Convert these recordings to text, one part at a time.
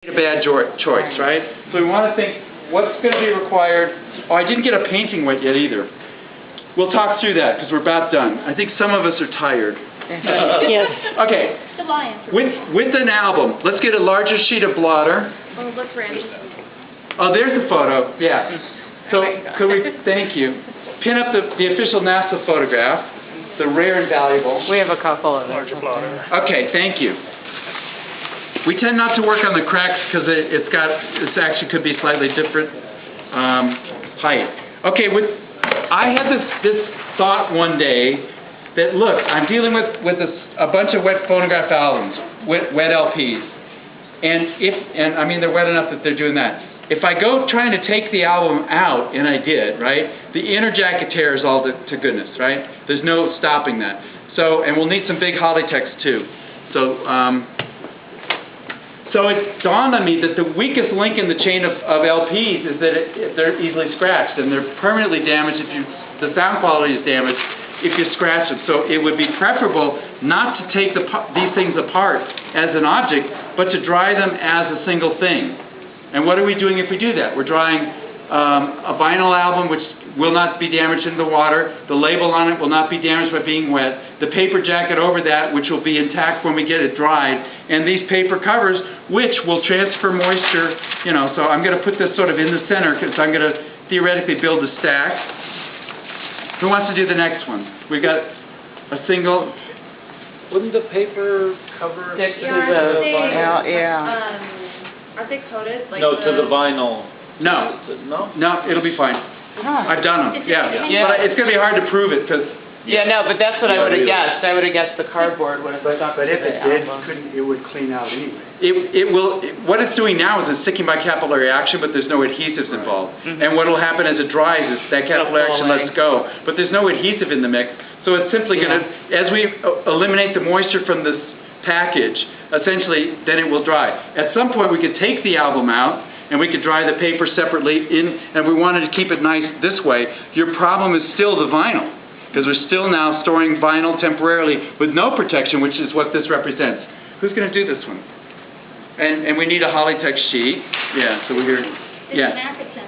A bad choice, right? So we want to think, what's going to be required? Oh, I didn't get a painting wet yet either. We'll talk through that because we're about done. I think some of us are tired. Yes. Okay. With an album, let's get a larger sheet of blotter. Oh, look, Randy. Oh, there's the photo. Yeah. So could we? Thank you. Pin up the official NASA photograph, the rare and valuable. We have a couple of them. Larger blotter. Okay. Thank you. We tend not to work on the cracks because it actually could be slightly different height. Okay, I had this thought one day that, look, I'm dealing with a bunch of wet phonograph albums, wet LPs, and I mean they're wet enough that they're doing that. If I go trying to take the album out, and I did, right, the inner jacket tears all to goodness, right? There's no stopping that. So, and we'll need some big Hollytechs too. So it dawned on me that the weakest link in the chain of LPs is that they're easily scratched, and they're permanently damaged if the sound quality is damaged if you scratch them. So it would be preferable not to take these things apart as an object, but to dry them as a single thing. And what are we doing if we do that? We're drying a vinyl album which will not be damaged in the water. The label on it will not be damaged by being wet. The paper jacket over that, which will be intact when we get it dried. And these paper covers, which will transfer moisture, you know, so I'm going to put this sort of in the center because I'm going to theoretically build a stack. Who wants to do the next one? We've got a single. Wouldn't the paper cover Stick to to the the vinyl? yeah. Are they coated? Like No, to the vinyl. No. No? No, it'll be fine. I've done them, yeah. Yeah. But it's going to be hard to prove it because... Yeah, no, but that's what I would have guessed. I would have guessed the cardboard would have stuck But to if the it did, album. it would clean out anyway. It will. What it's doing now is it's sticking by capillary action, but there's no adhesives involved. And what will happen as it dries is that capillary action lets go, but there's no adhesive in the mix. So it's simply going to, as we eliminate the moisture from this package, essentially, then it will dry. At some point, we could take the album out, and we could dry the paper separately and we wanted to keep it nice this way. Your problem is still the vinyl, because we're still now storing vinyl temporarily with no protection, which is what this represents. Who's going to do this one? And we need a Hollytech sheet. Yeah, so we're here. Yeah. It's an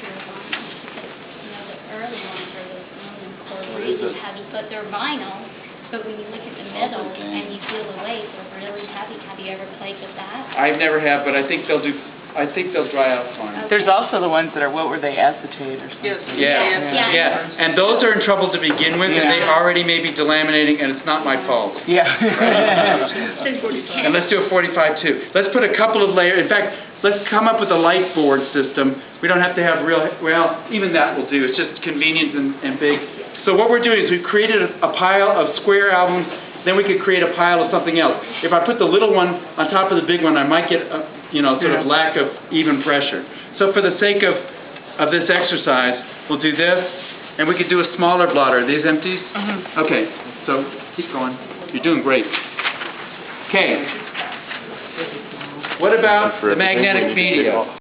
true vinyl, because, you know, the early ones are those aluminum core really heavy, but they're vinyl. But when you look at the middle and you feel the weight, they're really heavy. Have you ever played with that? I've never have, but I think they'll dry out fine. There's also the ones that are, what were they, acetate or something? Yeah. And those are in trouble to begin with, and they already may be delaminating, and it's not my fault. Yeah. And let's do a 45 too. Let's put a couple of layers. In fact, let's come up with a light board system. We don't have to have well, even that will do. It's just convenient and big. So what we're doing is we've created a pile of square albums, then we could create a pile of something else. If I put the little one on top of the big one, I might get sort of lack of even pressure. So for the sake of this exercise, we'll do this, and we could do a smaller blotter. Are these empties? Okay, so keep going. You're doing great. Okay. What about the magnetic media?